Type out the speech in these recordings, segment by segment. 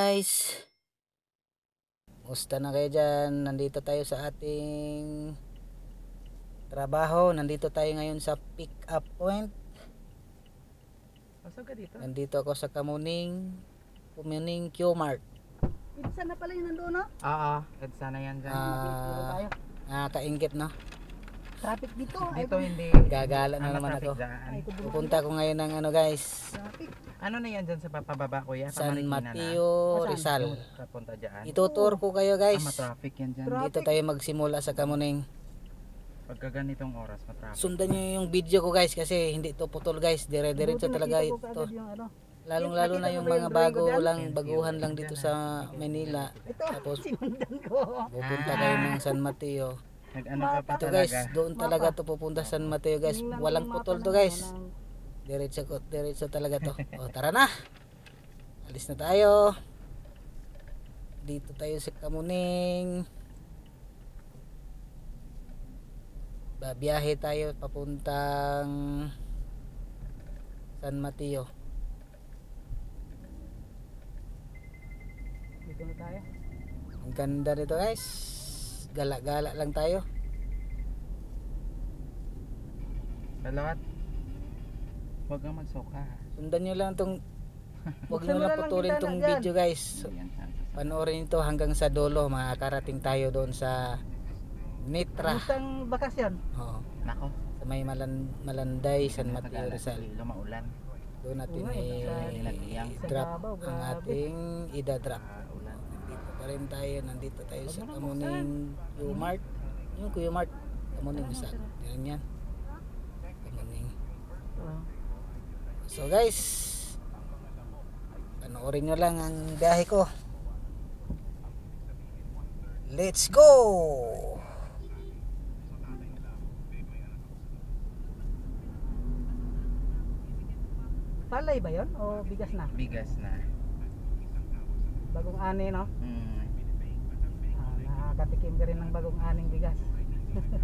guys, musta na kayo dyan? Nandito tayo sa ating trabaho. Nandito tayo ngayon sa pick up point. Pasok ka dito? Nandito ako sa Kamuning Q-Mart. Ibsa na pala yung nandoon, no? Oo, EDSA na yan dyan. Kainggit no? Traffic dito. Dito hindi. Gagala na naman ako. Ay, Pupunta ko ngayon ng guys, traffic. Ano na yan dyan sa papababa kuya? San Pamarikina Mateo, Saan? Rizal. Kapunta dyan. Itutour ko kayo guys. Matraffic yan dyan. Traffic. Dito tayo magsimula sa Kamuning. Pagka ganitong oras matraffic. Sundan nyo yung video ko guys kasi hindi to putol guys. Dire-diretso Buti talaga nakita ko ito. kaagad yung ano. Lalong-lalo na yung mga baguhan lang dito sa Manila. Ito, Tapos sinundan ko. pupunta kayo ng San Mateo. Nag-ano ka pa Ito talaga? guys, doon talaga to pupunta San Mateo guys. Tingnan ko Walang yung mapa putol to ng- guys. ng- Diretso talaga to. O tara na. Alis na tayo. Dito tayo sa Kamuning. Babiyahe tayo papuntang San Mateo. Dito na tayo. Ang ganda nito guys. Gala-gala lang tayo. Balot. Huwag kang magsuka. Sundan nyo lang tong Huwag Buksan nyo mo lang na lang putulin kita tong na dyan. video guys. Yan, yan. Panoorin ito hanggang sa dulo. Makakarating tayo doon sa Nitra. Gustang bakasyon. Oo. Nako. Sa may Malanday, San Mateo, Rizal. Lumaulan. Doon natin Oo nga, i-drop sa Davao, ang grabe. ating idadrop. Ulan. Nandito pa rin tayo. Nandito tayo sa Huwag mo na Kamuning Q-Mart. Yung Q-Mart. Kamuning isa. Yan yan. Kamuning. Oh. So guys, panoorin nyo lang ang biyahe ko. Let's go! Palay ba yon o bigas na? Bigas na. Bagong ani, no? Mm. Nakakatikim ka rin ng bagong aning bigas.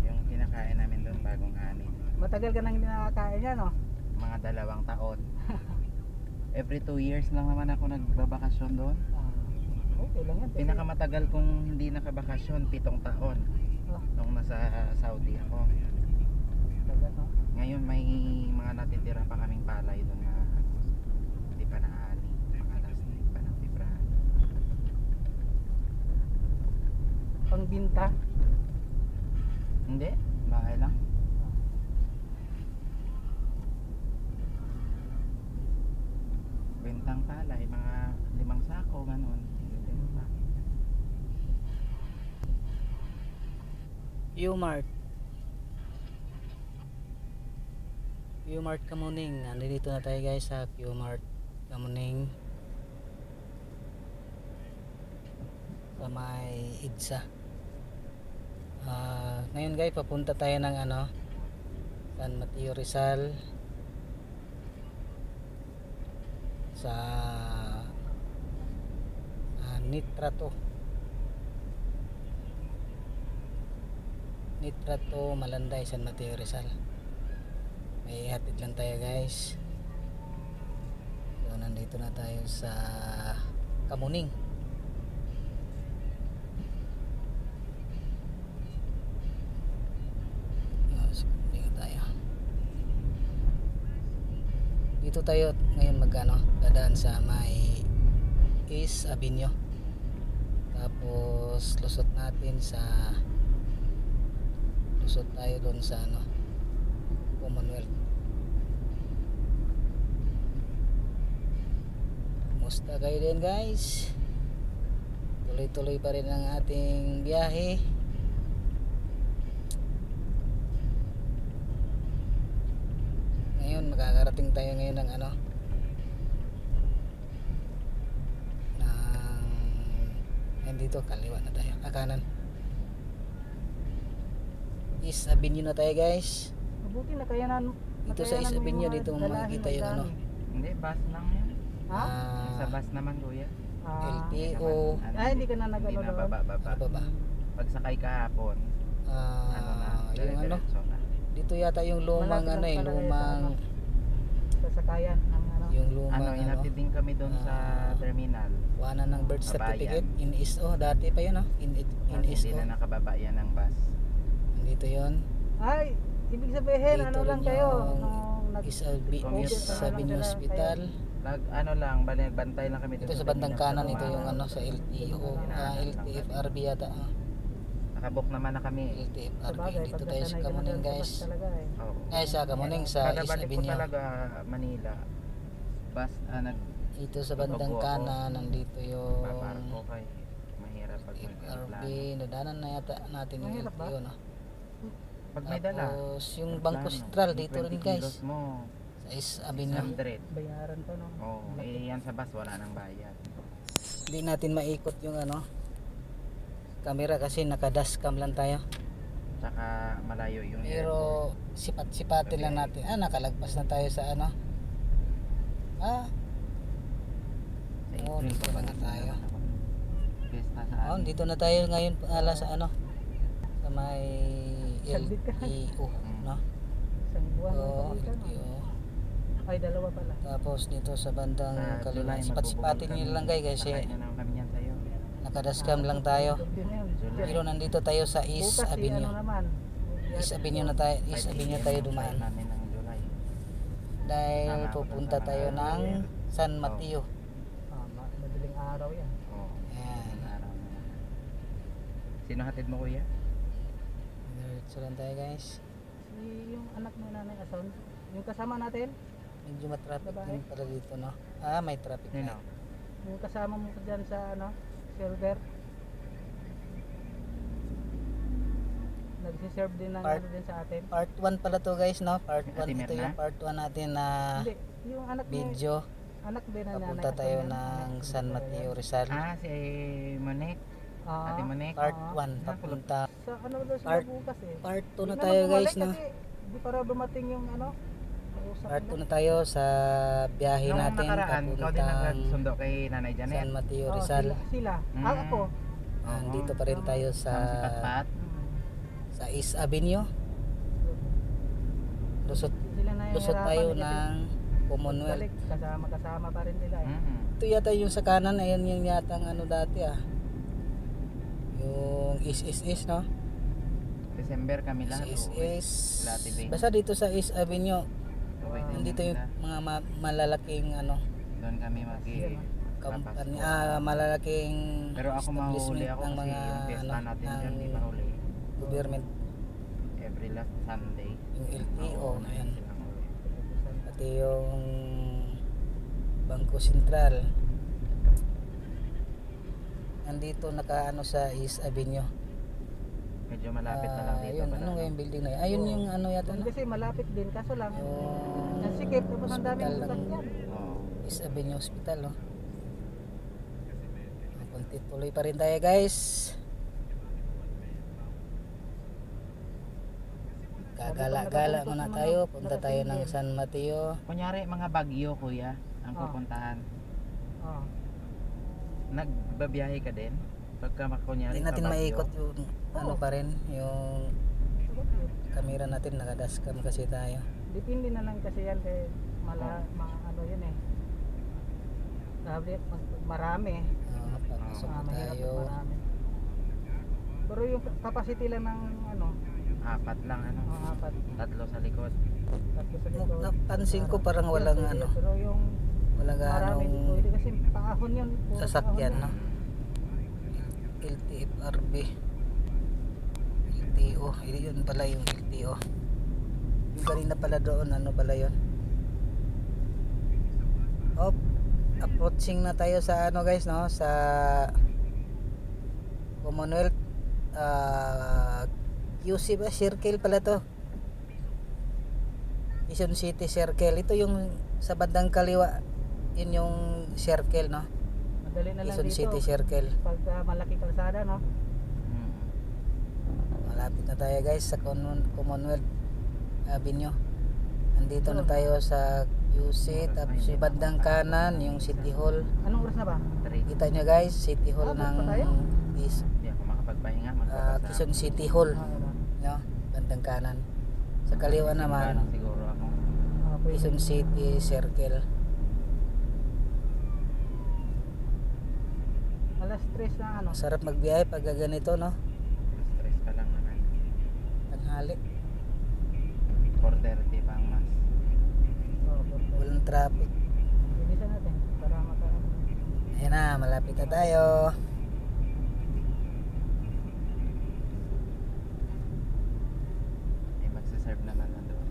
Yung kinakain namin doon bagong ani. Matagal ka nang hindi nakakain yan, no? Mga 2 taon. Every 2 years lang naman ako nagbabakasyon doon. Okay lang yan. Pinakamatagal kong hindi nakabakasyon 7 taon Oh, nung nasa Saudi ako. tagal, no? Ngayon may mga natitira pa kaming palay doon na hindi pa naani. Mga last week pa ng February. Pangbinta. Hindi, bahay lang. Bentang palay, mga 5 sako, ganun. Q-Mart. Q-Mart Kamuning. Nandito na tayo guys sa Q-Mart Kamuning. Sa may EDSA. Ngayon guys, papunta tayo ng San Mateo, Rizal. Sa Nitra to. Nitra to Malanday, San Mateo, Rizal. May hatid lang tayo guys. So nandito na tayo sa Kamuning. Sa Kamuning tayo. Dito tayo ngayon dadaan sa may East Avenue. Tapos lusot tayo doon sa Commonwealth. Kumusta kayo din guys? Tuloy-tuloy pa rin ang ating biyahe. Ngayon makakarating tayo ngayon ng dito kaliwa na tayo, kanan. East Avenue na tayo guys. Mabuti na kaya na. Dito sa East Avenue, dito makikita yung Hindi, bus lang yan. Ha? Sa bus naman kuya. LTO. Hindi ka na Hindi na nag-ano baba. Baba. Pag sakay kahapon, Yung dire-diretso na. dito yata yung lumang Malapit lang pala lumang sasakayan ng yung lumang Inatid din kami doon sa terminal. Kuhanan ng birth Kabayan. certificate. In-ISO. Dati pa yun, no? Hindi In-ISO. na nakababa yan ng bus. Nandito yun. Ay, ibig sabihin, Dito ano lang rin kayo? yung Nag- Commute. Sabin Hospital. Ano lang, bantay lang kami doon. Ito sa bandang kanan, ito yung ano sa LTO. LTFRB yata. Nakabook naman na kami. LTFRB. Sabagay, Dito pag tayo sa nasanay ka na Kamuning, dun sa guys. bus talaga eh. Oo. Guys, sa Kamuning, sa Kada East balik ko Avenue. talaga Manila. Bus, Ito sa bandang Tutubo ako. kanan, nandito yung paparko kay mahirap pag may FRB. plano. Nadanan na yata natin yung Mahirap ba? LTO, no? Pag may dala. Tapos yung Bangko Sentral dito rin, 20 guys. kilos mo, Sa East Avenue. 100. Bayaran pa no. Oo, yan sa bus wala nang bayad. Hindi natin maikot yung ano camera kasi naka-dashcam lang tayo. Tsaka malayo yung Pero sipat-sipatin lang natin. Nakalagpas na tayo sa ano. sa Oo, April dito pa na nga tayo. Pesta sa Oh, dito na tayo ngayon ala sa ano. Sa may Saglit ka. LTO, no? Isang buwan ang Oo, pagitan, no? LTO. Ay, dalawa pala. Tapos dito sa bandang Sa kaliwa. July, Sipat-sipatin magbubuhol nyo lang guys kasi Nakain na naman kami yan sa'yo. naka-dashcam lang tayo. Yun na yun. July. Pero nandito tayo sa East Bukas, Avenue. ano naman. East Avenue na tayo, East Avenue tayo dumaan. namin ng July. Dahil Tama, pupunta tama. tayo ng San Mateo. Madaling araw yan. Oo. Ayan. Araw na. Sino hatid mo kuya? Diretso lang tayo guys. Yung anak mo nanay Ason, yung kasama natin, Medyo matraffic Babae. din pala dito, no? May traffic Sino? na. yung kasama mo dyan sa ano, server. Nagsiserve din ng Part- ano din sa atin. Part 1 pala to guys, no? Part 1. Ate Ito Mirna? yung part 1 natin na Hindi, yung anak mo, video. anak din na nanay Papunta Ason tayo yan. ng San Mateo Rizal. Si Monek. Ah, Ate Monek. Part Ah. 1 papunta. sa ano daw sila Part- bukas eh. Part 2 na Hindi tayo naman guys, bumalik no? kasi Di pa raw dumating yung ano. Kausap Part 2 nila. na tayo sa biyahe Nung natin nakaraan, ikaw din papuntang nagsundo kay Nanay San Janet. Mateo Oh, Rizal. sila. Mm. Ako. Dito pa rin tayo sa Si Patpat. sa East Avenue. Lusot Sila na yung lusot hirapan tayo eh, kasi ng Commonwealth. balik, kasama pa rin sila eh. Mm. Ito yata yung sa kanan, ayan yung yata ang ano dati yung SSS, no? December kami lahat. SSS. Lati Bing. Basta dito sa East Avenue, Uwi din nandito yung sila. mga malalaking ano, Doon kami company, Papasko. malalaking Pero ako mahuli establishment ako ng kasi mga yung fiesta ano, natin ng dyan, di mahuli. government, Every last Sunday. yung LTO, na ayan. silang huli. Pati yung Bangko Sentral. Nandito nakaano sa East Avenue. Medyo malapit na lang dito. Yun, pala, ano nga no? yung building na yun? Ayun yung ano yata, no? Kasi malapit din, kaso lang, Yung ang sikip, tapos ang daming hospital ng sasakyan. Oo. East Avenue Hospital, no? Kunti tuloy pa rin tayo, guys. Gagala-gala muna tayo. Punta tayo ng San Mateo. Kunyari mga bagyo kuya ang pupuntahan. Oh. Nagbabiyahe ka din? Pagka kunyari Hindi natin pabagyo? maikot yung ano pa rin, yung Sagot yun. camera natin. Nakadashcam kasi tayo. Depende na lang kasi yan kay mga ano yun eh. Sabi, marami. Papasok na Mahirap tayo. pag marami. Pero yung capacity lang ng ano, 4 lang ano. mga apat. 3 sa likod. Tapos sa likod. Napansin ko parang walang Pwede, ano, pero yung walang marami di anong pwede kasi paahon yun. Puro sasakyan, paahon no? LTFRB, LTO, yun pala yung LTO. Yung kanina pala doon, ano pala yun? Approaching na tayo sa ano guys, no? Sa Commonwealth QC ba? Circle pala to. Quezon City Circle. Ito yung sa bandang kaliwa. Yun yung circle, no? Madali na lang Quezon dito. City Circle. Pag malaki kalsada, no? Mm. Malapit na tayo guys sa Commonwealth Avenue. Nandito na tayo sa QC. Tapos yung bandang kanan yung City Hall. Anong oras na ba? 3. Kita nyo guys, City Hall Abot ng pa tayo? Hindi ako makapagpahinga. Magbabasa. Quezon City Hall, Ano? no? Bandang kanan. Sa kaliwa Simbahan naman siguro ako. Pwede. Quezon City Circle. stress na ano. Sarap magbiyahe pag ganito, no? Stress pa lang naman. Tanghali. 4:30 pa ang mas. Oo, perfect. Walang traffic. Bilisan natin para maka ano. Ayan na, malapit na tayo. May magsaserve naman na doon.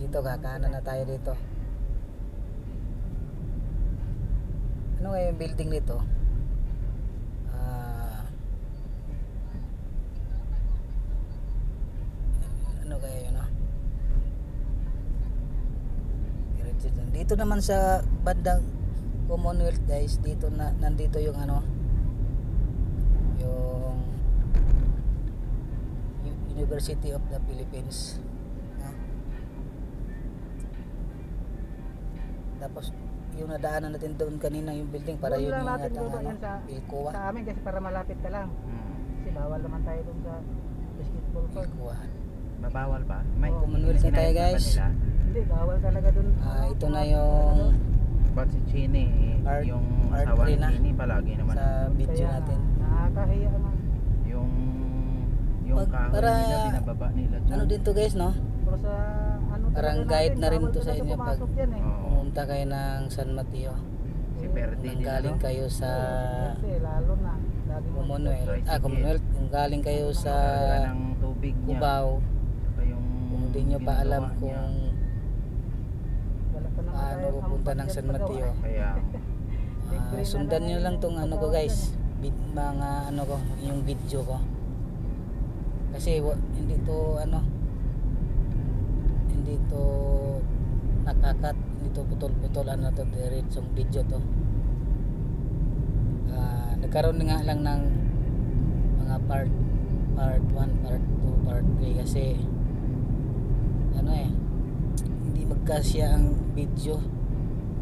Dito, kakanan na tayo dito. Ano nga yung building nito? Ano kaya yun, no? Diretso dyan. Dito naman sa bandang Commonwealth, guys, dito na nandito yung ano, yung University of the Philippines, no? Tapos yung nadaanan natin doon kanina, yung building, para Doon yun lang yung natin yata baba ano, yan sa Pilcoa. amin kasi para malapit ka lang. Kasi bawal naman tayo dun sa basketball court. Pilcoa. Mabawal ba? May Oo. Commonwealth na tayo, sinayos na ba guys. nila? Hindi, bawal talaga dun. Ito na yung Ba't si Chini, Part- yung part asawa three ni na. Chini palagi naman. sa video Kaya natin. nakakahiya naman. Yung kahoy Para- nila, binababa nila dyan. Ano din to, guys, no? Pero sa ano Parang talaga guide natin, na rin bawal to sa talaga inyo pag- pumasok yan, eh. Oo. Pumunta kayo ng San Mateo. Si Perdi Kung din, galing ano? kayo sa Kasi lalo na lagi mo Commonwealth. Tricycle. Commonwealth. Kung galing kayo sa Karga ng tubig niya. Cubao, Pa yung kung hindi nyo pa alam ginagawa niya. kung wala pa naman paano tayo pupunta ang ng San pagawa. Mateo, Kaya, sundan nyo lang tong ano ko, guys, mga ano ko, yung video ko, kasi hindi to ano, hindi to nakakat, hindi to putol-putol, ano to, diretsong video to. Nagkaroon nga lang ng mga part 1, part 2, part 3 kasi ano hindi magkasya ang video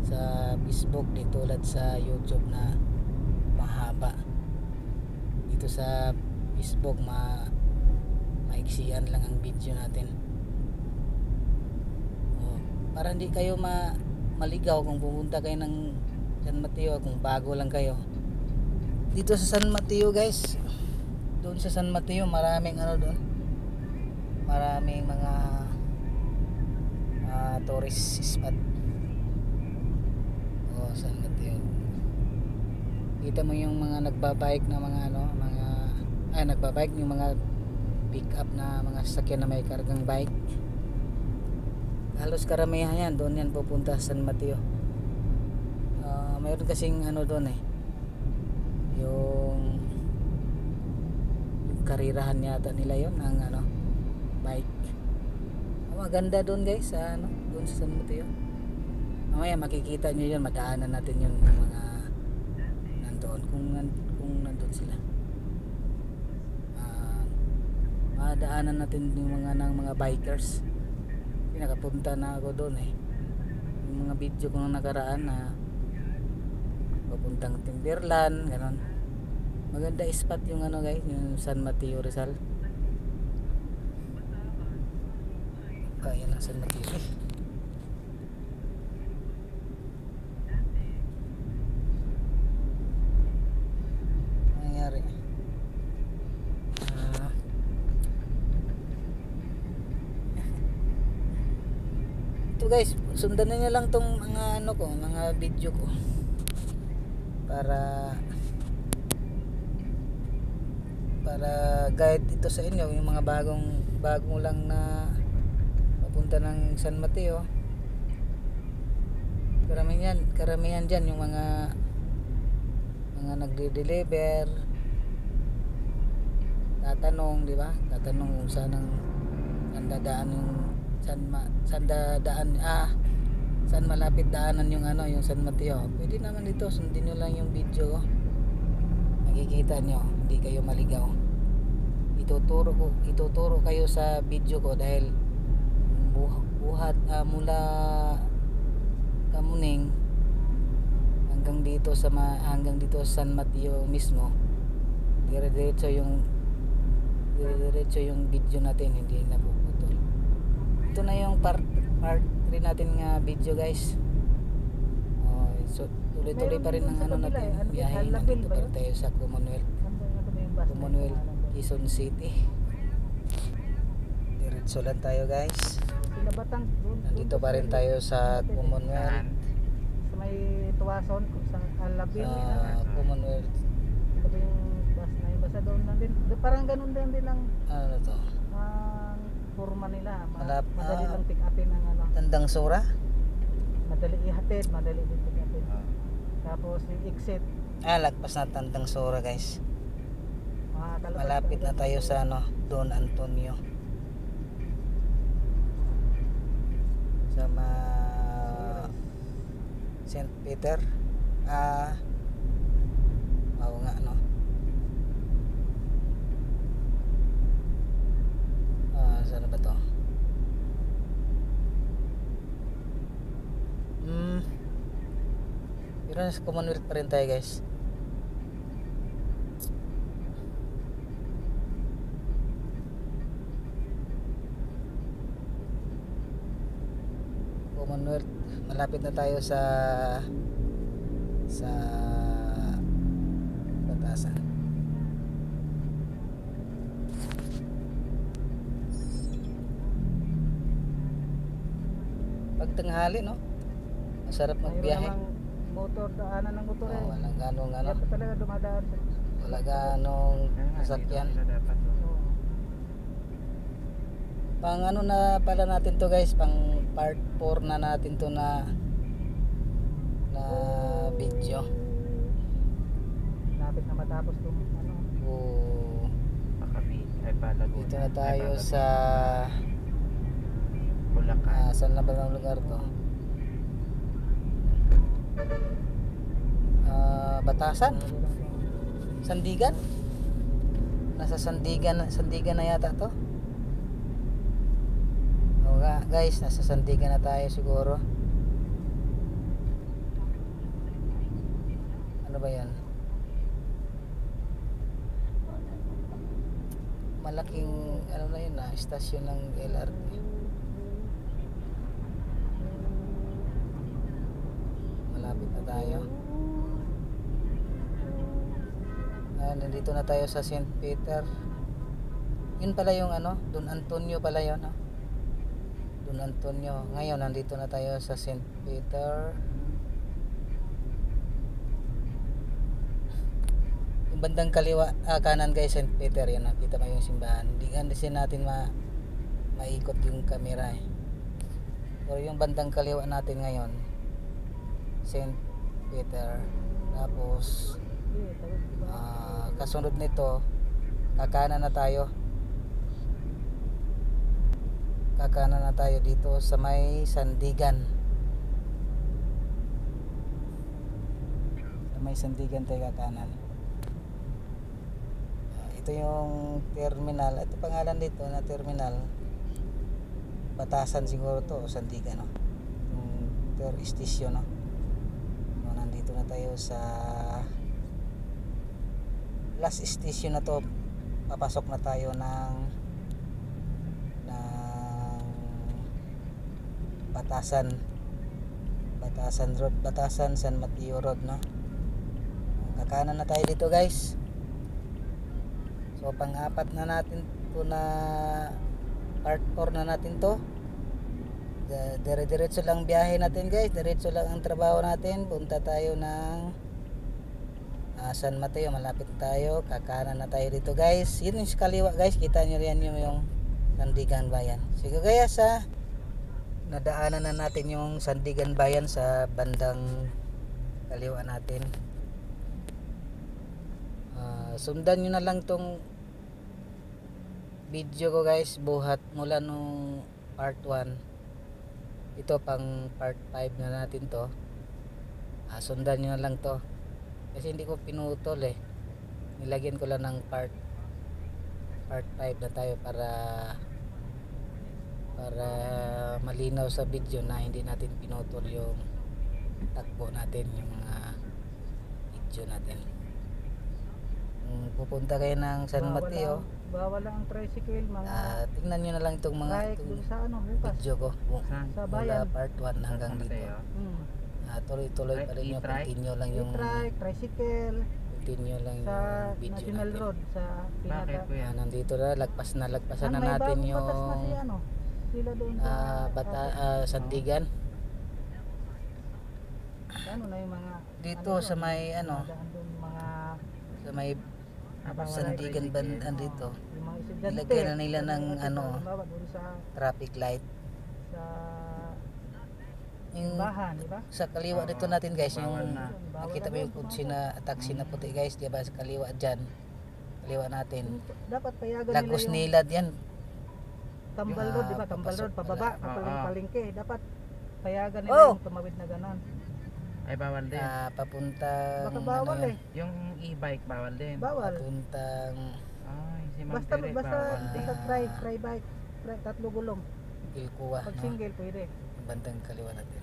sa Facebook di tulad sa YouTube na mahaba. Dito sa Facebook maiksian lang ang video natin. Para hindi kayo maligaw kung pupunta kayo ng San Mateo, kung bago lang kayo. Dito sa San Mateo, guys, doon sa San Mateo maraming ano doon, maraming mga tourist spot. San Mateo, kita mo yung mga nagbabike na mga ano, nagbabike, yung mga pick up na mga sasakyan na may kargang bike. Halos karamihan yan doon yan pupunta sa San Mateo. Mayroon kasing ano doon yung karirahan yata nila yon ng ano, bike. Maganda doon, guys, sa ano, doon sa San Mateo. Mamaya makikita nyo yun, madaanan natin yung mga nandoon kung nandoon sila. Madaanan natin yung mga bikers. Nakapunta na ako doon yung mga video ko nung nakaraan na papuntang Timberland, ganon. Maganda spot yung ano, guys, yung San Mateo Rizal. Kaya ng San Mateo nangyari. Ito, guys, sundan niyo lang tong mga ano ko, mga video ko para guide ito sa inyo, yung mga bagong lang na papunta ng San Mateo. Karamihan dyan yung mga nagde-deliver, tatanong, di ba? Tatanong kung saan dadaan yung saan malapit daanan yung ano, yung San Mateo. Pwede naman dito, sundin nyo lang yung video ko. Makikita nyo, hindi kayo maligaw. Ituturo kayo sa video ko dahil buhat mula Kamuning hanggang dito sa San Mateo mismo. Diretso yung video natin, hindi na puputol. Ito na yung part 3 natin nga video, guys. So, tuloy-tuloy pa rin ang Meron ano sa kabila, natin, ano, biyahe. Halabin Nandito ba pa yun? rin tayo sa Commonwealth. Ano ba yung bus na Commonwealth, yun? Ano ba? Quezon City. Diretso lang tayo guys. Sila Batang doon. Nandito pa rin tayo sa Commonwealth. Saan? Sa may Tuwason, sa Alabin. Sa Commonwealth. Ito ba yung bus na yun? Basta doon lang din. Parang ganun din ang Ano to? forma nila. Ah. Madali lang pick upin ang ano. Tandang Sura? Madali ihatid, madali din pick upin. Oh. Tapos yung exit. Lagpas na Tandang Sura guys. Kalapit Malapit na tayo sa ano, Don Antonio. Sa St. Peter. Oo nga no. Saan ba to? Pero nasa Commonwealth pa rin tayo guys. Commonwealth, malapit na tayo sa Batasan. Pag tanghali no, masarap magbiyahe. Motor, daanan ng motor eh. Walang ganong ano, Kaya pa talaga dumadaan sa wala ganong sasakyan. Dito sila dapat. Oh. Oo. Pang ano na pala natin to guys, pang part 4 na natin to na video. Lapit na matapos itong ano. Makabit. Ay Palaguna. Dito na tayo sa Bulacan. saan na ba ang lugar to? Batasan? Sandigan? Nasa Sandigan na yata to. Oo nga guys, nasa Sandigan na tayo siguro. Ano ba yan? Malaking ano na yun istasyon ng LRT. Malapit na tayo. Nandito na tayo sa St. Peter. Yun pala yung ano, Don Antonio pala yun. Don Antonio. Ngayon nandito na tayo sa St. Peter. Yung bandang kaliwa, kanan guys, St. Peter yan. Nakita mo yung simbahan. Hindi kasi natin maikot yung camera eh. Pero yung bandang kaliwa natin ngayon, St. Peter. Tapos kasunod nito, kakanan na tayo dito sa may Sandigan. Sa may Sandigan tayo kakanan. Ito yung terminal. Ito pangalan dito na terminal. Batasan siguro to, Sandigan no. Yung per station no. Nandito na tayo sa last station na to. Papasok na tayo ng Batasan Road, Batasan San Mateo Road no. Kakanan na tayo dito guys. So pang-apat na natin to na part 4 na natin to. Dire-diretso lang biyahe natin guys, diretso lang ang trabaho natin. Punta tayo ng San Mateo, malapit tayo. Kakanan na tayo dito guys. Yun yung sa kaliwa guys, kita nyo yan yung Sandigan Bayan. Sige guys nadaanan na natin yung Sandigan Bayan sa bandang kaliwa natin. Sundan nyo na lang tong video ko guys, buhat mula nung part 1. Ito pang part 5 na natin to. Sundan nyo na lang to kasi hindi ko pinutol eh. Nilagyan ko lang ng part 5 na tayo para malinaw sa video na hindi natin pinutol yung takbo natin, yung mga video natin. Pupunta kayo ng San Mateo, bawal lang ang tricycle, mga tingnan nyo na lang itong mga bike dun sa ano bukas video ko sa mula bayan. part 1 hanggang dito. Mateo. tuloy-tuloy pa rin yung I-try? continue lang yung E-trike, tricycle, continue lang sa yung video National natin. Road, sa Bakit kuya? Nandito na lagpasan na May natin bagong yung batas na si ano, sila doon sa Sandigan. ano na yung mga Dito sa may ano, daan doon, mga sa may Habang wala Sandigan tricycle. bandang dito. yung mga estudyante. Nilagyan na nila ng ano, halimbawa doon sa traffic light. Yung bahan, di ba? sa kaliwa dito natin guys, yung Bawal na. nakita mo yung kutsi na taxi na puti guys, di ba sa kaliwa dyan. Kaliwa natin. Dapat payagan Lagos nila yung Nilad yan. Tambal yung, Road, di ba? Tambal papasok Road, pababa, pala. papaling Oo. palengke. Dapat payagan nila Oh! yung tumawid na ganon. Ay bawal din. Papuntang Baka bawal ano yun, eh. Yung e-bike bawal din. Bawal. papuntang Ay, si Ma'am Basta Tere, basta bawal din. basta try bike, tatlo gulong. Ilkuwa, Pag no? single pwede. Yung bandang kaliwa natin.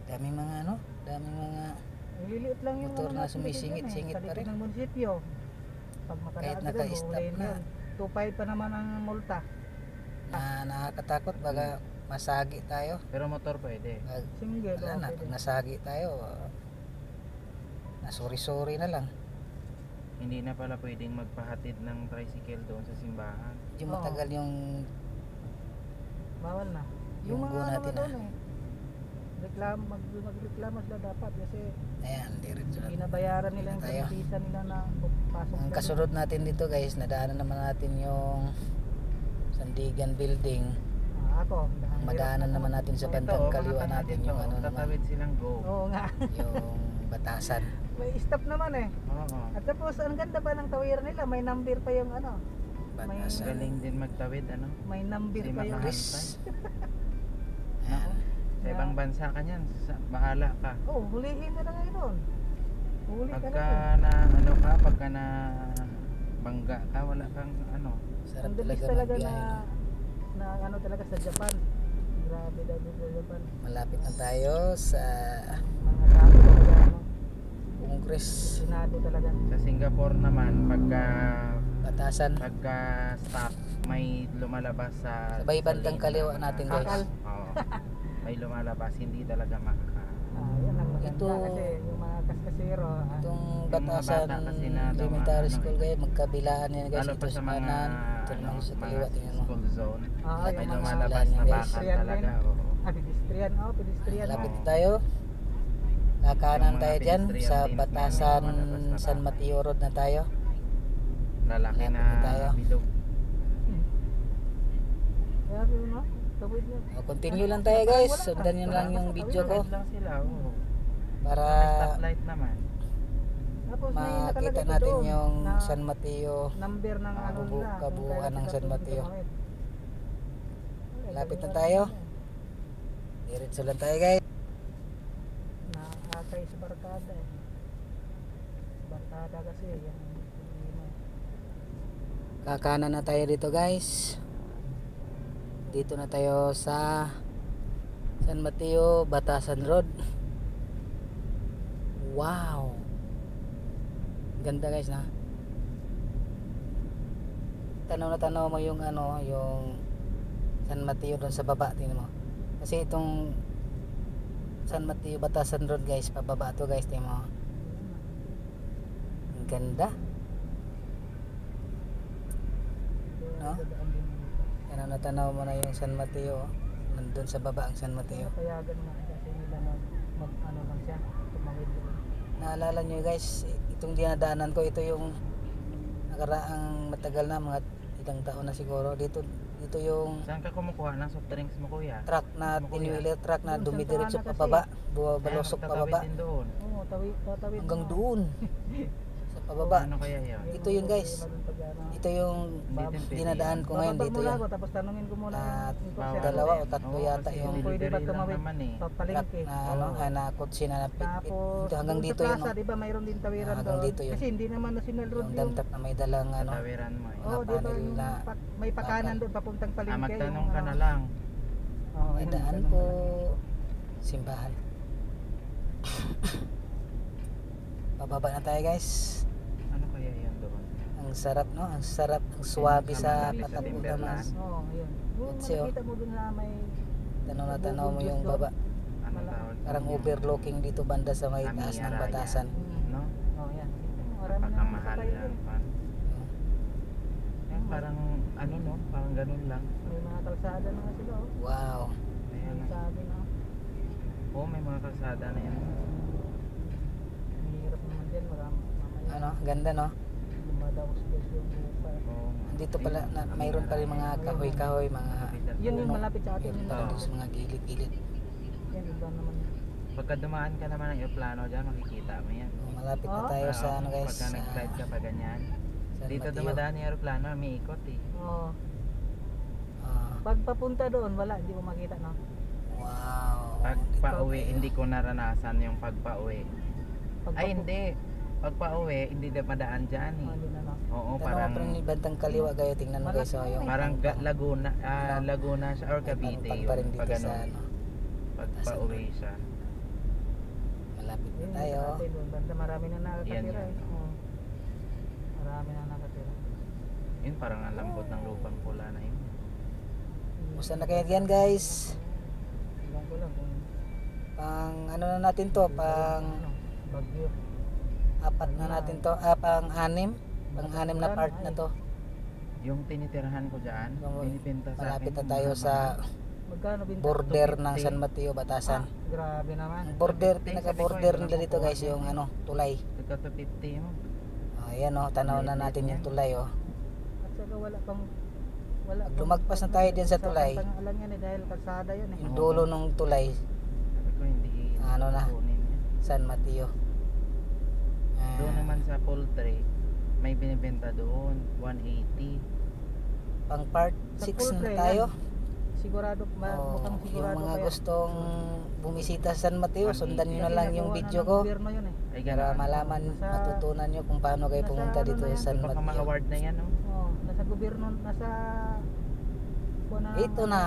Daming mga ano, daming mga Ang liliit lang yung motor ano na natin sumisingit-singit dyan pa Sa rin. likod ng munisipyo. Pag Kahit makadaan ka dyan, naka-stop buhulihin na. yun. 2.5 pa naman ang multa. na nakakatakot, baka masagi tayo. Pero motor pwede. Single, Wala na, pwede. pag nasagi tayo, nasuri-suri na lang. Hindi na pala pwedeng magpahatid ng tricycle doon sa simbahan. Yung Oo. matagal yung Bawal na. Yung mga go ano natin, nga doon eh. Magreklamo sila dapat kasi ayan, diretso na. binabayaran nila yung Tayo. pagkisa nila na pasok Ang sila kasunod natin dito guys, nadaanan naman natin yung Sandigan Building. doon. Ako. Madaanan naman natin sa bandang kaliwa natin yung ano naman, tatawid silang go. Oo nga. yung Batasan. May stop naman eh. Oo. At tapos ang ganda pa ng tawiran nila, may number pa yung ano. Batasan. Galing din magtawid ano. May number Si pa yung Macris. Ayan. Sa ibang bansa ka niyan, bahala ka. Oh, hulihin na lang ngayon. Huli ka Pagka na. na ano ka, pagka na bangga ka, wala kang ano. Sarap Ang bilis talaga talaga magbiyahe. na No? ano talaga sa Japan. Grabe daw dito sa Japan. Malapit na tayo sa Mga tao talaga ano, Congress. Senado talaga. Sa Singapore naman, pagka Batasan. stop, may lumalabas sa Sabay bandang lane kaliwa na natin, mga- guys. Oo. May lumalabas, hindi talaga makaka. Yan ang maganda Ito- kasi yung mga kaskasero. Itong mga Batasan bata kasi na Elementary ano, School guys, magkabilaan yan guys. Lalo Ito pa sa sa mga kanan, ito ano, naman sa mga kaliwa. Tingnan mo. school zone. Ah, May yung May mga lumalabas na yan, guys. bakal talaga. Oo. pedestrian. Oh, pedestrian. Malapit Oh. na tayo. Kakanan Yung mga tayo dyan pedestrian sa lanes Batasan na lumalabas na San bakal. Mateo Road na tayo. Lalaki Malapit na na tayo. bilog. Grabe no? Tawid na. Continue lang tayo guys. Sundan nyo lang yung video ko Tawid lang sila, oo. para May stoplight naman. Tapos may makita nakalagay pa natin doon yung na San Mateo. number ng ano nila. kung kabuuan kailan ng sila San pwede Mateo. tumawid. Malapit na tayo. Diretso lang tayo guys. Nakakay sa barkada eh. Barkada kasi yan. Kakanan na tayo dito guys. Dito na tayo sa San Mateo, Batasan Road. Wow. Ganda guys na. Tanaw na tanaw mo yung ano, yung San Mateo doon sa baba, tingnan mo. Kasi itong San Mateo, Batasan Road guys, pababa to guys, tingnan mo. Ang ganda. No? Tanaw na tanaw mo na yung San Mateo. Nandun sa baba ang San Mateo. Payagan nga kasi nila na mag ano lang siya. Tumawid doon. Naalala nyo guys, itong dinadaanan ko, ito yung nakaraang matagal na, mga ilang taon na siguro. Dito yung Saan ka kumukuha ng soft drinks mo, kuya? truck na, tinwheeler truck na Doon, dumidiretso Santa Ana pababa, Kaya balusok magtatawid pababa, din doon. Oo, tatawid hanggang mo. doon sa pababa. Ano kaya yun? Ito yun, guys. Ito yung Hindi din pwede dinadaan yan. ko ngayon, dito muna yan. ako tapos tanungin ko muna At yung Bawal. konsepto. dalawa o tatlo Oo, yata kasi yung Pwede ba delivery lang tumawid? naman eh. truck Papalengke. na ano, Oo. na kutsi na napit. Tapos Hanggang doon dito sa yun, plaza, no? di ba mayroon din tawiran Hanggang doon? dito yun. Kasi hindi naman national road Yung yung... dump truck na may dalang ano, Tawiran mo eh. Oh, di ba panel yung na may pakanan bakal. doon papuntang palengke. Ah, magtanong yung, ka na lang. Oh, may ayun, daan tanong po na lang. simbahan. Pababa na tayo guys. Ano kaya yan doon? Ang sarap no, ang sarap, ang swabe sa Malapit sa patapo Timberland. naman. Oo, ayun. Yung Kutsi, oh. makikita mo doon na may Tanaw na tanaw mo yung baba. Ano tawag Parang overlooking dito banda sa may taas ng Amiaraya. Batasan. No? Oh, yan. Marami na Napakamahal sakay yan. dun. Yan, parang ano no, parang ganun lang. May mga kalsada na nga sila oh. Wow. Ayan. Ang sabi na. Oh, may mga kalsada na yan. Mahirap naman din. Marami. Mamaya. Ano, ganda no? Lumadaos-dos yung lupa. Oh. Dito pala mayroon pa rin mga kahoy-kahoy, mga Yun yung puno. malapit sa atin. Meron Yun pala Oo. dito sa mga gilid-gilid. Yan, iba naman. Pagka dumaan ka naman ng aeroplano dyan, makikita mo yan. Malapit na Oh? tayo sa Oo, ano guys, Pagka nag-flight ka pa ganyan. San Dito Mateo. dumadaan yung aeroplano, may ikot eh. Oo. Ah, Pag papunta doon, wala. Hindi mo makita, no? wow. Pag Dito pauwi, tayo. hindi ko naranasan yung pagpauwi. Pag Ay hindi. Pag pauwi, hindi na madaan dyan eh. Hindi na, no? Oo, Tanong parang mo yung bandang kaliwa kayo, tingnan mo guys, oh, yung parang Laguna, Ano? Laguna siya or may Cavite pangpag pa rin yun. dito Pag sa ano, ano, pag pauwi siya. malapit na Yun, tayo. sa atin, doon, banda marami na nakatira. Yan, yan. Eh. Oo. Marami na nakatira. Yun parang ang lambot ng lupang pula na yun. Kumusta na kayo diyan guys? Ilan ko lang kung Pang ano na natin to, pang ano, bagyo. apat na natin to, pang-anim na part na to. Yung tinitirahan ko dyan, Yung pinipinta sa Malapit akin. na tayo sa Magkano binta? border ng 250. San Mateo, Batasan. Grabe naman. Ang border, 250, pinaka-border sabi ko, nila dito guys, yung ano, tulay. Tagka 250 mo. Ayan oh, tanaw na natin yung tulay oh. At saka wala pang wala Pag lumagpas na tayo dyan sa tulay. Pangalan yan eh dahil kalsada yan eh. Yung dulo ng tulay, Sabi ko hindi Ano na? kukunin yan. San Mateo. Doon naman sa poultry, may binibenta doon, 180. Pang part Sa 6 poultry, na tayo. Sigurado Oh, mukhang sigurado yung mga pa yan. gustong bumisita sa San Mateo, sundan nyo na lang yung Ginagawa video na ng ko gobyerno yun eh. Ay para gano'n. malaman, Nasa- matutunan nyo kung paano kayo nasa pumunta ano dito na yan? sa San Baka mga Mateo. award na yan, no? Oh, nasa gobyerno, nasa Ito na.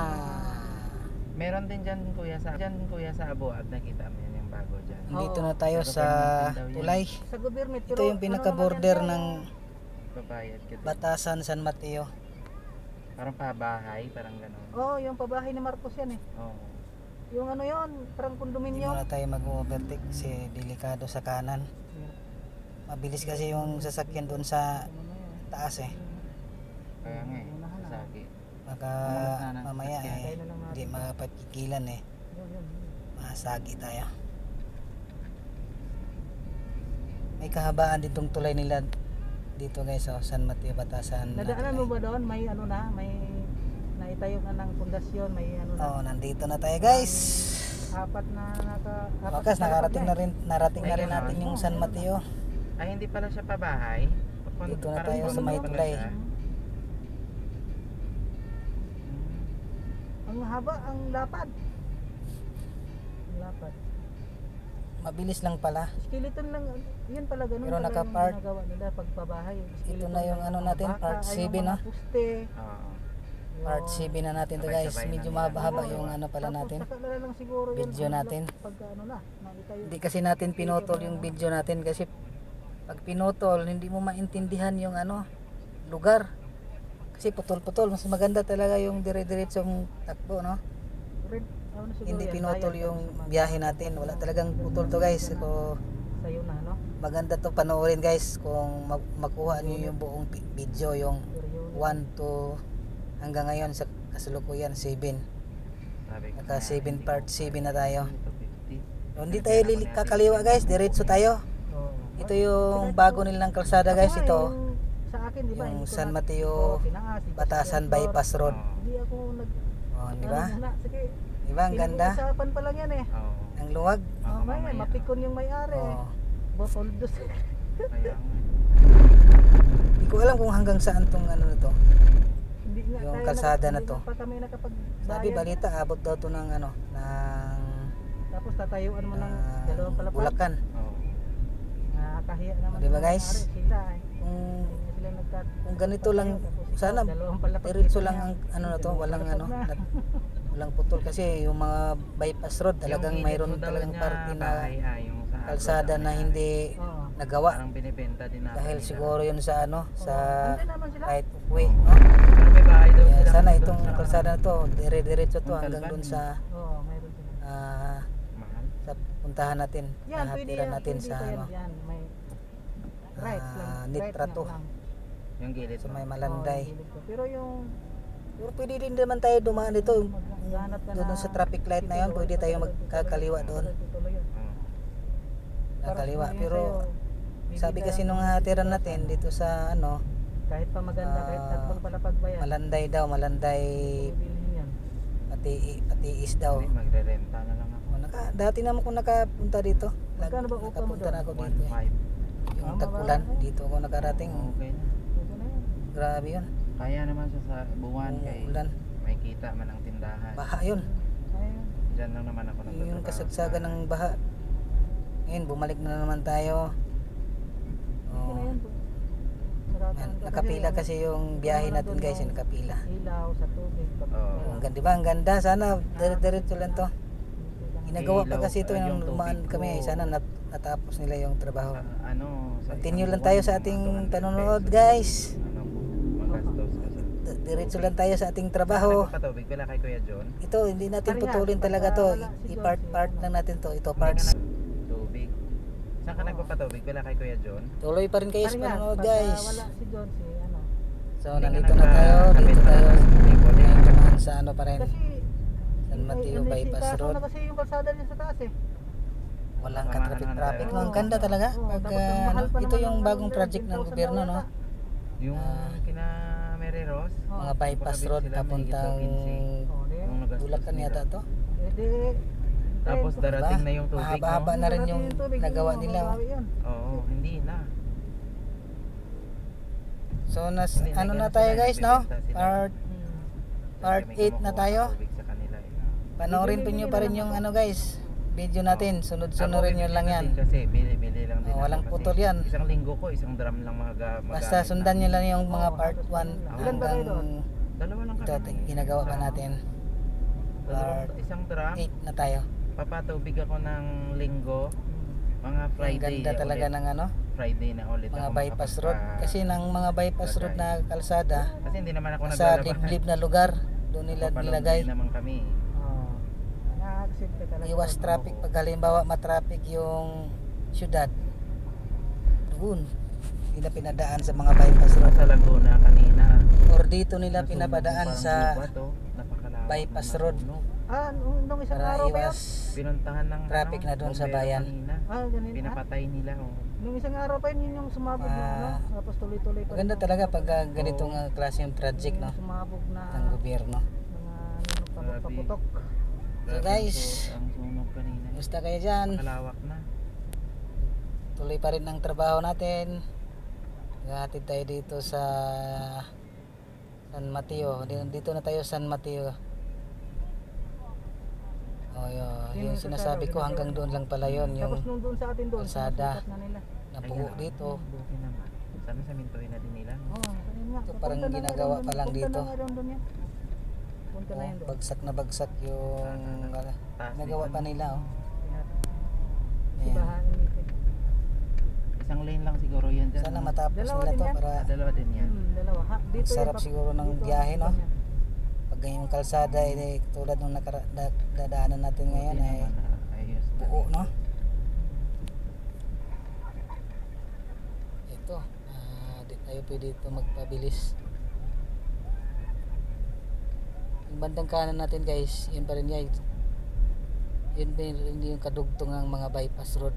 Meron din dyan kuya sa Aboab, nakita mo yan yung bago dyan. Dito Oo. na tayo Sa sa government daw yan. tulay. sa gobyerno. Ito pero yung ano pinaka-border naman yan, ng Babayad ka din. Batasan, San Mateo. Parang pabahay, parang gano'n. Oh, yung pabahay ni Marcos yan eh. Oo. Yung ano yon, parang Hindi kondominium. muna tayo mag-overtake kasi delikado sa kanan. Mabilis kasi yung sasakyan doon sa Ano na yan? taas eh. Kaya nga eh, Unahan na. sasaki. Baka Mamulat na ng mamaya sasakyan. eh, Kaya na lang natin. hindi mapapigilan eh. Yun. Masagi tayo. May kahabaan ditong tulay nila dito guys, oh, San Mateo, Batasan. na Nadaanan tulay. mo ba doon? May ano na, may naitayo na ng pundasyon, may ano na. Oh, nandito na tayo guys. Apat na apat Wakas nakarating na rin, narating na May rin natin ganon. yung San Mateo. Ay, hindi pala siya pabahay. Dito na Parang tayo sa puno may pala tulay. siya. Ang haba, ang lapad. Ang lapad. Mabilis lang pala. Skeleton lang, yun pala ganun Pero pala naka-part. yung ginagawa nila pagpabahay. Ito na yung ano natin, part 7 na. Puste. Oo. Part 7 na natin to guys. Sabay-sabay Medyo na mahaba nila. yung ano pala natin. Tapos saka na lang siguro yun, Video natin. Pag ano na, naitayo. Hindi kasi natin pinutol yung video natin kasi pag pinutol hindi mo maintindihan yung ano lugar. Kasi putol-putol, mas maganda talaga yung dire-diretsong takbo, no? Red, ano siguro Hindi yan, pinutol bayan, yung tapos biyahe natin. Wala talagang putol to guys. So, Sa'yo na, no? maganda to panoorin guys kung makuha niyo yung buong video, yung Pero yun, 1 to hanggang ngayon sa kasalukuyan 7. Sabi ko Naka nga, 7 hindi part ko- 7 na tayo. Ito 50. So, hindi tayo kakaliwa guys, diretso tayo. oo. Ito yung bago nilang kalsada guys, Ako nga, ito. yung sa akin, di ba? Yung hindi ko San na- Mateo, Oo, tinaas, di ba, Batasan Sir Bypass Road. Oo. Hindi ako nag... Oh, di ba? Ano muna, sige. Di ba ang ganda? Pinag-uusapan pa lang yan eh. Oo. Ang luwag. Baka Oh, may mamaya. mapikon yung may-ari. Oh. Boss Oldos. Kaya nga. Hindi ko alam kung hanggang saan tong ano na to. Hindi nga Yung tayo kalsada na hindi to. nga pa kami nakapagbayad. Sabi balita abot daw to ng ano, ng Tapos tatayuan mo ng dalawang palapag. Bulacan. Oo. Nakakahiya naman. O, di ba, yung guys? may-ari, Sila eh. Kung Hindi na sila kung ganito lang Tapos sana dalawang palapag diretso dito lang na. ang ano na to, Dalawang walang palapag ano, na. walang putol kasi yung mga bypass road talagang Yung mayroon init mo daw talagang niya parte na bahay, yung sa kalsada abroad na may- hindi Oo. nagawa Parang binibenta din natin dahil nila. siguro yun sa ano, sa Andun naman sila. right of way, no? Pero may bahay daw Kaya sila sana doon itong sa- kalsada na to, dire-diretso to Ang hanggang Calvan. dun sa Oo, mayroon sila. ah, Mahal. sa pupuntahan natin. Yan, pwede Hahatiran yan. natin Pwede sa yan. ano, Yan, may right lang. Nitrato. Right nga lang. Yung gilid sa mo. may Oo, Malanday. yung gilid ko. Pero yung Pero pwede din naman tayo dumaan dito. maghanap ka Doon na sa traffic light na yun, pwede tayo magkakaliwa doon. tutuloy yun. Oo. Nakaliwa. Para Pero sa'yo, sabi bibigyan kasi ng nung hatiran natin dito sa ano, kahit pa maganda, kahit tatlong palapag ba yan, Malanday daw, Malanday bibilhin yan. Patiis daw. Hindi, magre-renta na lang ako. Dati naman kung nakapunta dito. Magkano ba upa mo Nakapunta doon? na ako dito. 1.5. Yung Tag-Ulan, dito ako nakarating. Okay na. Pwede na yan. Grabe yun. Kaya naman siya sa buwan kay Ulan. may kita man ang tindahan. Baha yun. Ayun. Diyan lang naman ako nagtatrabaho. Yung kasagsagan ng baha. Ngayon, bumalik na naman tayo. Okay na Oh. yan. Sarap Yan, ang- nakapila kasi yung biyahe natin guys, yung nakapila. Ilaw sa tubig. Oo. Ang ganda, diba? Ang ganda. Sana dire-diretso lang to. Ginagawa pa Ilaw, kasi ito yung yung lumaan tubig kami. ko. Sana natapos nila yung trabaho. Sa, sa Continue isang lang tayo buwan, sa ating 200 panonood pesos. guys. Ano po, magastos ka sa Diretso lang tayo sa ating trabaho. Patubig pala kay Kuya John. Ito, hindi natin Paringan, putulin talaga to. wala si I-part lang natin to. Ito, Hindi parts. ka tubig. Saan ka nagpapatubig pala kay Kuya John? Tuloy pa rin kayo sa Paringan, panonood pagka guys. wala si John, si ano. So, Hindi ka nandito na tayo. Dito tayo. Ngayon, sa ano pa rin. Kasi San Mateo Bypass Road. na kasi yung kalsada niya sa taas eh. Walang Tama ka-traffic. naman No, ang tayo. ganda talaga. Oo, Pag, tapos ang mahal pa ito naman yung ng bagong ano, project ng 10,000 gobyerno, no? yata. Yung kina Mary Rose? Oo. Mga bypass road papuntang Oh, di. Yung nagastos Bulacan nila. yata to. Edi, Tapos diba? darating na yung tubig, Mahaba-haba no? na rin yung nagawa nila. Oh. Oo, hindi na. So, Hindi, ano na nagano tayo sila, guys, no? nagbibenta sila. Part Kami 8 na kumukuha tayo. ng tubig sa kanila eh. Panoorin po nyo pa rin yung ano guys, video natin. Sunod-sunurin nyo lang yan. Kasi bili-bili lang din Oh, walang ako kasi putol yan. Isang linggo ko, isang drum lang Basta sundan nyo lang yung mga Oo, part tapos 1 ilan ba kayo doon? hanggang Dalawa lang ito, kami. ginagawa pa natin. Part Isang drum, 8 na tayo. papatubig ako ng linggo, mga Ang Friday ganda talaga ulit. ng ano, Friday na ulit mga ako bypass road. Kasi ng mga bypass road na kalsada, kasi hindi naman ako sa liblib na lugar, doon nila nilagay. naman kami. Oo. Nakakasipte talaga. Iwas traffic pag halimbawa matraffic yung syudad. Doon nila pinadaan sa mga bypass road. Sa Laguna kanina. Or dito nila nasunog pinapadaan yung sa parang gubat, oh. Napakalawak bypass ng road. nasunog. Nung isang para araw ba yun? iwas. Pinuntahan ng Traffic na doon sa bombero bayan. kanina. Ganun. Pinapatay nila, oh. Nung isang araw pa yun yung sumabog na ano. Tapos tuloy-tuloy pa rin Maganda yung- talaga pag ganitong klaseng project, no, yung sumabog na ng gobyerno. mga ano, paputok. Grabe guys, ang sunog kanina. Gusto kayo dyan? Kalawak na. Tuloy pa rin ang trabaho natin. Naghahatid tayo dito sa San Mateo. Dito na tayo San Mateo. Oh, yung sinasabi ko hanggang doon lang pala yon, Tapos yung nung doon sa atin doon, kalsada. sinusukat na nila. nabuo Ayun. dito. Buti naman. Sana samintuhin na din nila. no? Oo, ayun nga. Ito parang Punta na ginagawa nga pa lang doon. dito. Punta na nga doon yan. Punta na Oh, yun doon. bagsak na bagsak yung Taas nagawa dito, pa no? nila, oh. Si Ayan. Bahaan dito. Isang lane lang siguro yan dyan. Sana no? matapos Dalawa nila din to yan. para Dalawa din yan. Dalawa. Ha, dito sarap yung siguro ng dito, biyahe, no? yan. pag yung kalsada ay tulad nung dadaanan natin ngayon Buti ay naman, ayos na. buo, no? Ito, di tayo pwede ito magpabilis. Yung bandang kanan natin guys, yun pa rin yan. Yun pa rin yung kadugtong ng mga bypass road.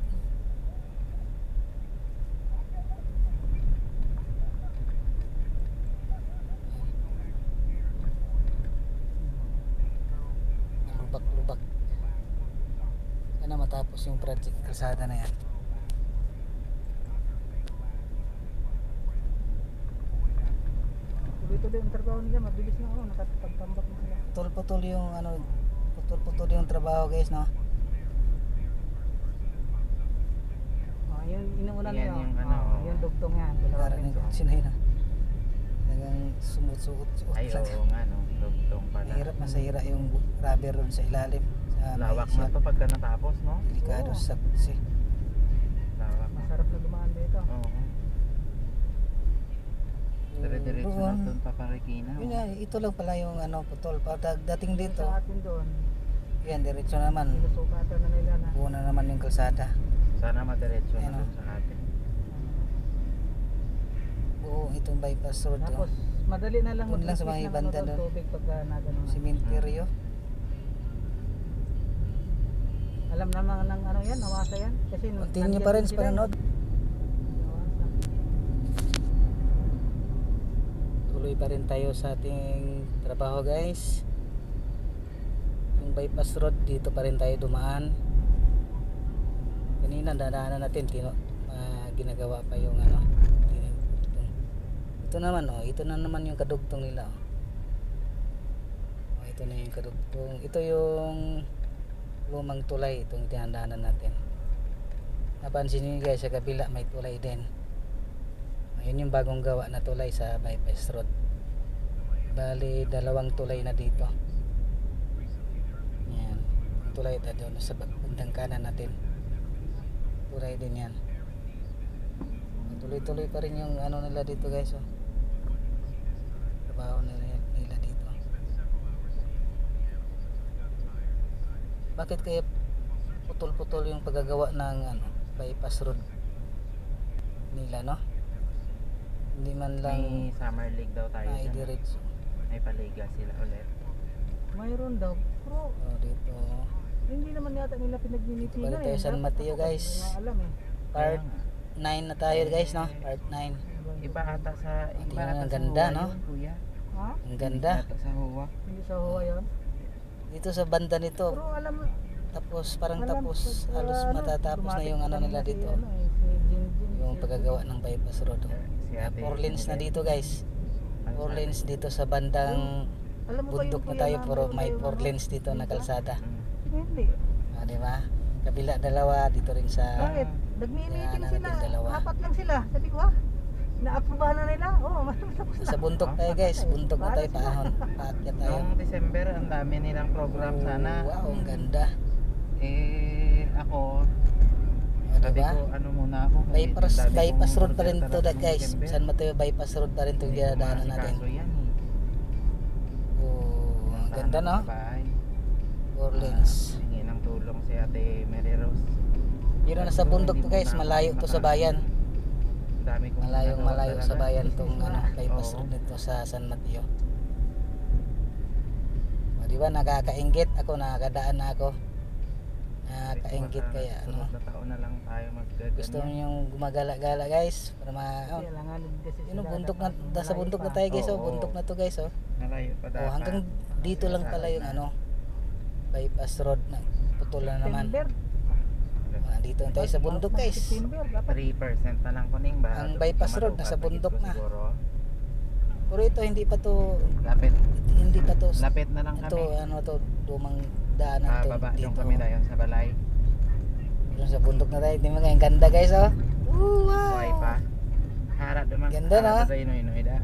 Lubak-lubak. Sana matapos yung project kalsada na yan. Tuloy-tuloy ang trabaho nila. Mabilis na ako. Nakapagtambak na sila. Putol-putol yung ano, putol-putol yung trabaho guys, no? Yun, inuunan Yan nila. yung ano, Yung dugtong yan. Dalawa Parang rin. yung sino yun, ah? Talagang sumuot-suot Ay, lang. oo nga, no. Lugtong pala. Mahirap, masahira yung rubber road sa ilalim. Sa Lawak may na to pagka natapos, no? delikado Oo. sa kutsi. Lawak na. Masarap na dumaan dito. Oo. Dire-diretso na Doon. doon pa Marikina. Yun nga, ito lang pala yung ano, putol. Pag dating dito, Sa atin doon. Yan, diretso naman. Sinusukatan na nila na. Una naman yung kalsada. Sana madiretso na Ayan, dun sa atin. Buo itong bypass road. Tapos Oh. madali na lang Doon lang sa mga mag-increase ng ibanda ano, doon. tubig pagka nagano. Sementeryo. Alam naman ng ano yan, nawasa yan. Kasi Continue pa rin sa panonood. Nawasa. Tuloy pa rin tayo sa ating trabaho guys. Yung bypass road dito pa rin tayo dumaan. Kanina dadaanan natin ginagawa pa yung ano. Ito naman ito na naman yung kadugtong nila. Ito na yung kadugtong. Ito yung lumang tulay itong dinadaanan natin. Napansin niyo guys sa kabila may tulay din. Ayun yung bagong gawa na tulay sa bypass road. Bali dalawang tulay na dito. Yan. Ang tulay ito doon sa bandang kanan natin. Tulay din yan. Tuloy-tuloy pa rin yung ano nila dito guys. Trabaho nila dito. Bakit kaya putol-putol yung paggagawa ng ano, bypass road nila, no? Hindi man lang May summer league daw tayo ay dyan. diretso. May paliga sila ulit. Mayroon daw. Pero Dito. hindi naman yata nila pinagninipilan Balik tayo San Mateo, guys. Hindi nga alam eh. Part Kaya nga. 9 na tayo guys, no? Part 9. Iba ata sa Tingnan ata ang sa ganda, Huwa no? yun, kuya. Ha? Ang ganda. Ata sa Huwa. Hindi sa Huwa yun. Dito sa banda nito. Pero alam Tapos parang alam, tapos pag, halos ano, matatapos na dumating yung ano kanina nila si, dito. ano eh, si Jinjin, Yung si- paggagawa ng bypass road. Si ate. 4 lanes na dito guys. Ano 4 sabi? lanes dito sa bandang Alam mo ba bundok yung na kuya tayo, na pero mayroon may tayong 4 ano? lanes dito na kalsada. Hindi. Di ba? Kabila dalawa, dito rin sa Bakit? Nagmi-meeting Kailangan sila. natin dalawa. Apat lang sila. Sabi ko na-aprobahan na nila. Oo, tapos na. sa bundok tayo guys. Bundok na tayo, paahon. Paakyat tayo. Noong December, ang dami nilang program sana. Wow, ang ganda. Ako, sabi Diba? ko, ano muna ako. Bypass road pa rin to guys. San Mateo bypass road pa rin to dinadaanan natin. Yan, Oh, ang ganda no? 4 lanes. Hingi ng tulong si Ate Mary Rose. Pero nasa bundok to guys, malayo to sa bayan. Dami kong Malayo ginagawa sa talaga. bayan tong ano, bypass Oo. road nito sa San Mateo. O, di ba nakakainggit ako, nakakadaan na ako. Nakakainggit kaya ano. Sunod na taon na lang tayo maggaganyan. Gusto mo yung gumagala-gala guys para Kailangan kasi yun, sila bundok na dapat nasa malayo bundok pa. na tayo guys. Oo. Bundok na to guys. Malayo pa dapat. Hanggang dito lang pala yung ano, bypass road na putol na naman. September. Dito na tayo sa bundok guys. September, dapat 3% na lang kuning ba? Ang bypass road nasa bundok na. Siguro. Pero ito hindi pa to Lapit. lapit Na lang ito kami. ano to lumang daanan to Baba yung dito. kami dayon sa balay. Doon sa bundok na tayo. Di ba ang ganda guys oh. Wow. Buhay pa. Harap naman. Ganda, no? Harap sa inoy da.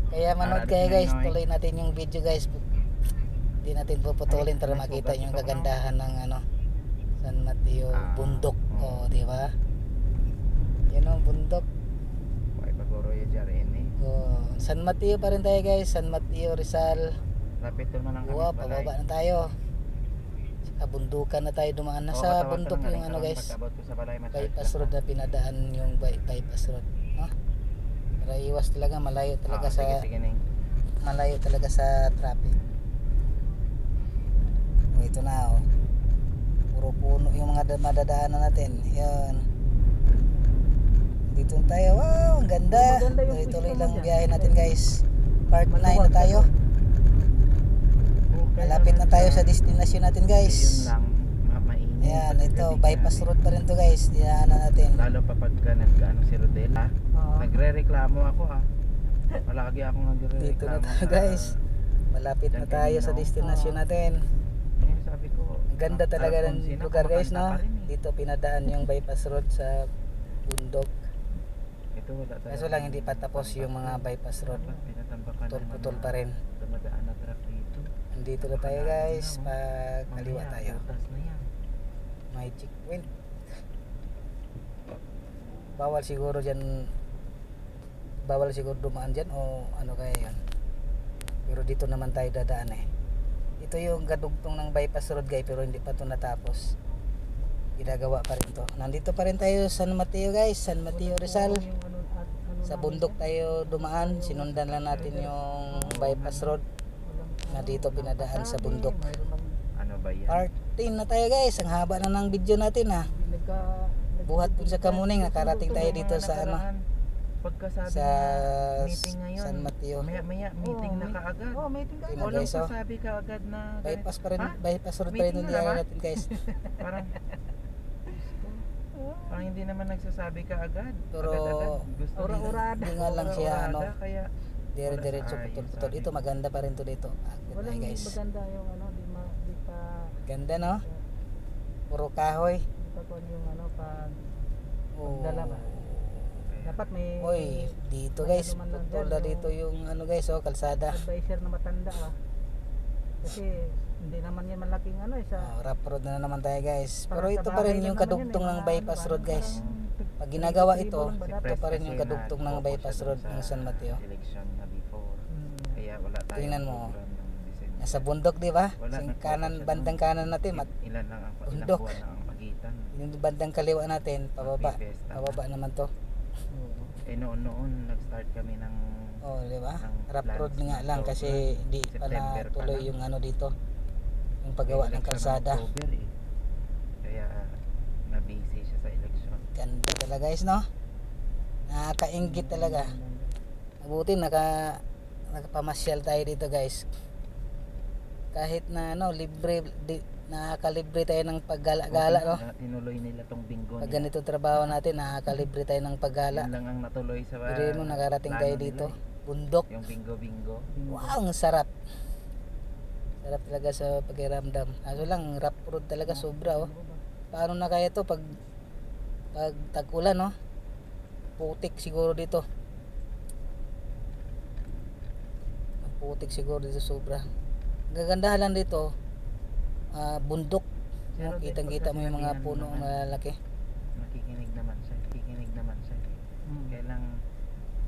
Kaya manood Harap kayo na guys. Noy. Tuloy natin yung video guys. Hindi natin puputulin para Ay, makita sugat yung ito, kagandahan ng ano San Mateo bundok. Oh, di ba? Yan ang bundok. Buhay pa guro yung jarin eh. Oh, San Mateo pa rin tayo guys. San Mateo, Rizal. Lapit doon na lang kami Wow, sa balay. pababa na tayo. Sa bundukan na tayo dumaan na sa bundok yung ano guys. Pagkabot ko sa balay, Bypass road na pinadaan yung bypass road, no? Para iwas talaga, malayo talaga sa sige, Ning. malayo talaga sa traffic. Oh, ito na oh. Puro puno yung mga madadaanan natin. Yan. Dito na tayo. Wow, ang ganda. Maganda yung Tuloy-tuloy pwesto mo lang dyan. biyahe natin guys. Part 9 na tayo. Okay, Malapit na tayo sa destination natin Yun guys. lang, mainit. Yan, ito, bypass road pa rin to guys. Dinaanan natin. Lalo pa pagka nag-ano si Rodel, ha? Oo. Nagre-reklamo ako, ha? Palagi akong nagre-reklamo. Dito na tayo sa- guys. Malapit na Diyan tayo kanina, sa oh. destination natin. Ngayon sabi ko, Ang ganda talaga ng Alfonsina, lugar guys, no? kumakanta pa rin, eh. Dito pinadaan yung bypass road sa bundok. Ito wala talaga. Kaso lang hindi pa tapos yung mga bypass road. Pinatambakan ng Putol-putol mga pa rin. dumadaan na truck dito. Andito na tayo guys. Pag kaliwa Mamaya, tayo. butas na yan. May checkpoint. Bawal siguro dyan. Bawal siguro dumaan dyan o ano kaya yan. Pero dito naman tayo dadaan eh. Ito yung kadugtong ng bypass road guys, pero hindi pa to natapos. Ginagawa pa rin to. Nandito pa rin tayo sa San Mateo guys, San Mateo Rizal. Yung ano Sa namin bundok yan. tayo dumaan, sinundan lang natin yung bypass road na dito pinadaan sa bundok. Mayroon ng Ano ba yan? Part 10 na tayo guys, ang haba na ng video natin ha. Buhat dun sa Kamuning, nakarating tayo dito sa ano, Pagkasabi sa na meeting ngayon. San Mateo. Maya meeting na kaagad. Oh, meeting ka Tingnan agad. Walang guys, oh. sasabi ka agad na Bypass pa rin, Ha? bypass road pa rin Meeting yung na diyan naman? natin guys. parang parang hindi naman nagsasabi ka agad. Pero, Agad-agad. Gusto Ura-urada. Hindi nga lang siya ano, Kaya dire-diretso Ayos, putol-putol. sabi. Ito maganda pa rin to dito. Akit Walang tayo guys. maganda yung ano, di pa Ganda no? Puro kahoy. di pa kon yung ano pag Oh. Pagdala ba? dapat may Oy, dito guys, Ano man lang putol dyan, na yung- dito yung ano guys, oh, kalsada. advisor na matanda kasi hindi naman yan malaking ano sa Oh, rough road na naman tayo guys. Pero Parang ito sa pa rin bahay yung lang naman kadugtong yun, ng mga bypass ano, road guys. parang Pag ginagawa tribo ito, lang ba dapat? ito pa rin yung kadugtong ng bypass road ng San Mateo. Election na before. Hmm. Kaya wala tayong Tingnan mo. program ng December. Nasa bundok, di ba? Wala, Yung nag-focus kanan, siya bandang kanan natin, Ilan lang ang ilang bundok. buwan lang ang pagitan. yung bandang kaliwa natin, pababa. Magpipesta na. Pababa naman to. Oo. Noon nag-start kami ng Oh, di ba? Ng Rough plans road nga lang October, kasi di pa September pa tuloy lang. yung ano dito. Yung paggawa ng election kalsada. October, eh. Kaya na-busy siya sa election. Ganda talaga guys, no? Nakakaingit talaga. Mabuti nakapamasyal tayo dito guys. Kahit na ano, nakakalibre tayo ng paggala-gala, no? Tinuloy nila tong bingo Pag nila. ganito trabaho natin, nakakalibre tayo ng paggala. Yun lang ang natuloy sa Pero mo nakarating tayo plano dito. nila, eh. Bundok. Yung bingo-bingo. Wow, ang sarap. Sarap talaga sa pakiramdam. Kaso lang, rough road talaga sobra, oh. Paano na kaya to pag tag-ulan, no? Putik siguro dito. Putik siguro dito sobra. Gagandahan lang dito, bundok. Pero din, Kitang-kita mo yung mga pagka puno sinabihan mo na lalaki. Nakikinig naman siya.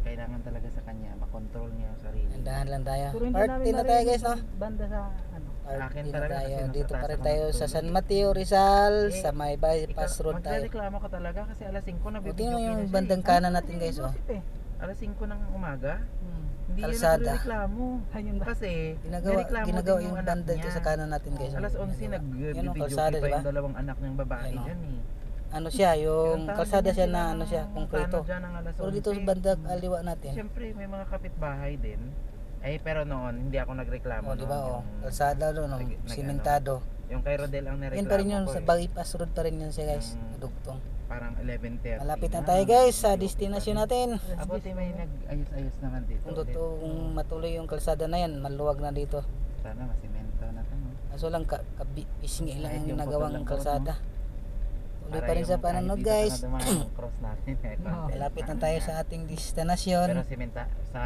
Kailangan talaga sa kanya makontrol niya yung sarili. Andahan lang tayo. Pero hindi Part namin 10 na tayo guys, no? marinig banda sa ano. Part Akin 10 na talaga tayo. kasi nasa Dito pa taas rin ako tayo sa natutulog. San Mateo Rizal, Eh, sa may bypass road tayo. Magreklamo ka talaga kasi alas 5 na O, tingnan mo yung bandang kanan natin guys, oh. Alas 5 ng umaga. Hmm. Hindi Kalsada. yan nagreklamo. Ayun ba? Kasi Ginagawa din yung anak banda dito niya. sa kanan natin guys. Alas 11 Yan, oh, nag-video kalsada, pa diba? yung dalawang anak niyang babae Yan, oh. dyan eh. Ano siya, yung Pinuntahan kalsada din siya sila na ng ano siya, konkreto. plano dyan ng alas Pero dito sa 11. banda kaliwa natin. Siyempre may mga kapitbahay din. Pero noon hindi ako nagreklamo. Oh, di ba? noon. Oh, kalsada doon, no, simentado. Yung kay Rodel ang nireklamo Yan pa rin yun, ko sa eh. bypass road pa rin yun siya guys. Yung- Dugtong. Parang 11:30. Malapit na tayo guys sa destination natin. Ako may nag-ayos-ayos naman dito. Kung totoong matuloy yung kalsada na yan, maluwag na dito. Sana masimento na to. No? Kaso lang, pisngi lang Kahit ang yung nagawang putol lang kalsada. Tuloy Para pa rin sa yung pananood kahit dito guys. ka na dumaan, yung cross natin. Malapit na tayo sa ating destination. Pero simenta sa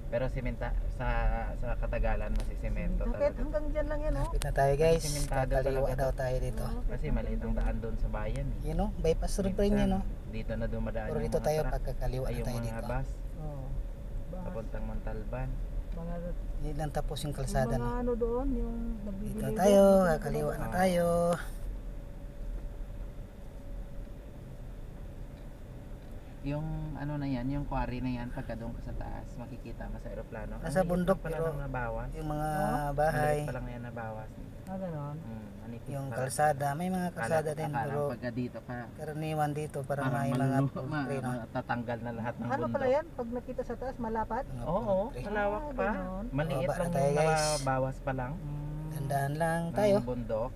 Pero simenta sa Katagalan masisemento Kahit talaga. hanggang dyan lang yan, oh. Malapit na tayo guys. Simentado Kakaliwa talaga daw to. tayo dito. Kasi maliit ang daan doon sa bayan eh. Yun o, bypass road pa rin yun o. Dito na dumadaan Pero yung dito mga tayo truck, pagkakaliwa ay na yung tayo mga dito. bus Oh. papuntang Montalban. Mga Yun lang tapos yung yung kalsada mga na. ano doon, yung nagbibili. Dito tayo, kakaliwa na tayo. Yung ano na yan, yung quarry na yan pagka doon ka sa taas, makikita mo sa eroplano. Nasa Ang liit bundok, lang pala pero ng nabawas. Yung mga Maliit bahay, pa lang yan nabawas. Ganon. Manipis yung pa. kalsada, may mga kalsada din Akala pero pagka dito ka, karaniwan dito parang parang may mga malulu- poultry no. matatanggal na lahat ng Ano bundok. pala yan? Pag nakita sa taas, malapat? Mga Oo, poultry. malawak pa. ganon. Maliit Baba na lang tayo, yung guys. nabawas pa lang Dandahan lang ng tayo. bundok.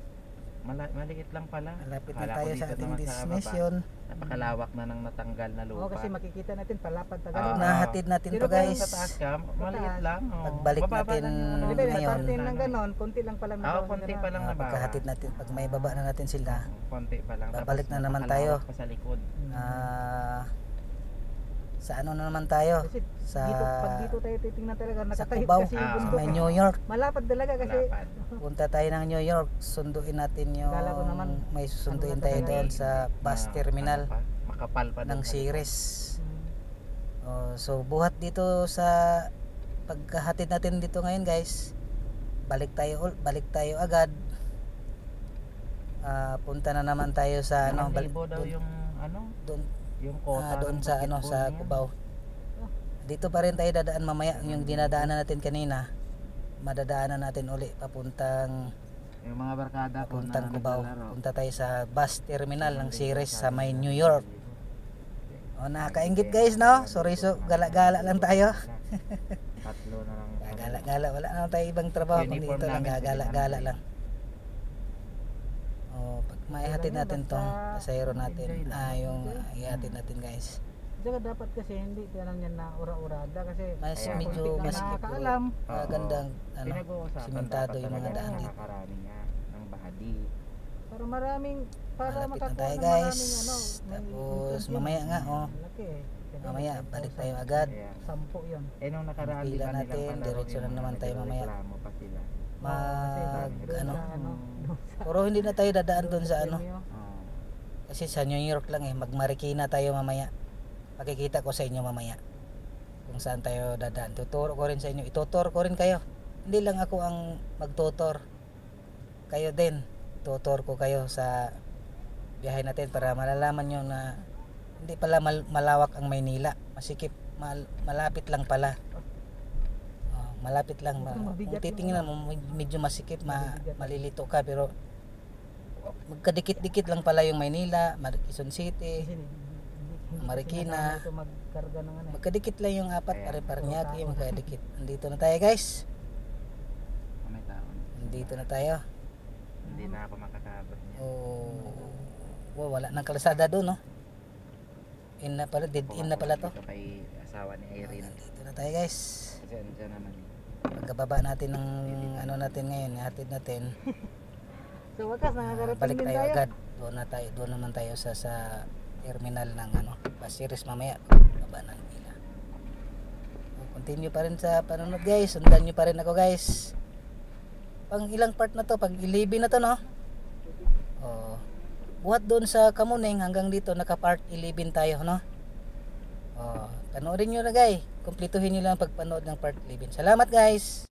Maliit lang pala. Malapit na Akala ko tayo dito sa ating naman sa destination. Napakalawak na ng natanggal na lupa. Oo, kasi makikita natin palapad pa Ah. ganon. Nahatid natin Pero to kung guys. sa taas ka, maliit lang. Oh. Pagbalik Bababa natin lang yung ano, Di ba, ngayon. napartin lang ganon, konti lang palang Oo, konti pa lang nabawas. Pagkahatid natin, pag may baba na natin sila, Konti pa lang. Babalik Tapos na naman napakalawak tayo. pa sa likod. sa ano na naman tayo? Kasi Sa pag dito tayo titingnan talaga, sa nakatahip Cubao, kasi yung Ah, sa bundok. may New York. Malapad talaga kasi Malapad. Punta tayo ng New York, sunduin natin yung Kala ko naman, may susunduin ano na tayo talaga doon eh. sa bus Ah, terminal ano pa? Makapal pa ng doon sa likod. series. So buhat dito sa pagkahatid natin dito ngayon guys. balik tayo agad. Punta na naman tayo sa ano, Libo daw yung ano, doon yung kota doon ng sa ano basketball sa niya. Cubao. Dito pa rin tayo dadaan mamaya, yung dinadaanan natin kanina. Madadaanan natin uli papuntang Yung mga barkada ko na Cubao. naglalaro. Punta tayo sa bus terminal ng Ceres sa may New York. O, nakakaingit guys, no? Sorry, gala-gala lang tayo. Tatlo na lang. Gala-gala, wala naman tayo ibang trabaho kundi Uniform ito lang, namin, gala-gala sinama lang. O, pag maihatid natin tong pasahero natin, yung ihatid natin guys. Saka dapat kasi hindi lang yan na ura-urada kasi Mas Kaya, medyo kunti lang mas nakakaalam. magandang ano, Pinag-uusapan simentado dapat yung mga talaga daan na dito. nakakarami nga ng bahadi. Para maraming para Malapit na makakuha tayo ng guys. maraming ano, may Tapos entrance yun. mamaya nga, Malaki eh. Kaya mamaya dapat balik 10,000. tayo agad. Kaya, 10 yun. nung nakaraan Pila di ba natin, nilang palaro diretso na yung naman mga tayo mamaya. nagreklamo pa sila. Mag Doon ano, sa doon sa- pero hindi na tayo dadaan doon sa ano, premyo. Oo. kasi sa New York lang eh, mag-Marikina tayo mamaya. Pakikita ko sa inyo mamaya kung saan tayo dadaan. Tuturo ko rin sa inyo, itutur ko rin kayo. Hindi lang ako ang magtutor, kayo din, tutor ko kayo sa biyahe natin para malalaman nyo na hindi pala malawak ang Maynila, masikip, malapit lang pala. Malapit lang, kung titingnan mo medyo masikip, malilito ka, pero magkadikit-dikit lang pala yung Maynila, Quezon City, Kasi Marikina. ito magkarga ng ano eh. magkadikit lang yung apat, Ayan. pare-parnyaki, magkadikit. Nandito na tayo guys, May taon. nandito na tayo. Hindi na ako makakabot niya. Wala nang kalsada doon, no? In na pala, dead in na pala to. Ito kay asawa ni Irene. Nandito na tayo guys. Kasi andyan naman. Pagkababa natin ng ano natin ngayon, hatid natin. Sa wakas nakakarating Balik din tayo tayo. agad. Doon naman tayo sa terminal ng ano, Ceres mamaya. Baba ng pila. Continue pa rin sa panonood guys. Sundan nyo pa rin ako guys. Pang ilang part na to? Pag 11 na to, no? Buhat doon sa Kamuning hanggang dito naka part 11 tayo, no? Panoorin nyo na guys. Kumpletuhin nyo lang pagpanood ng part 11. Salamat guys.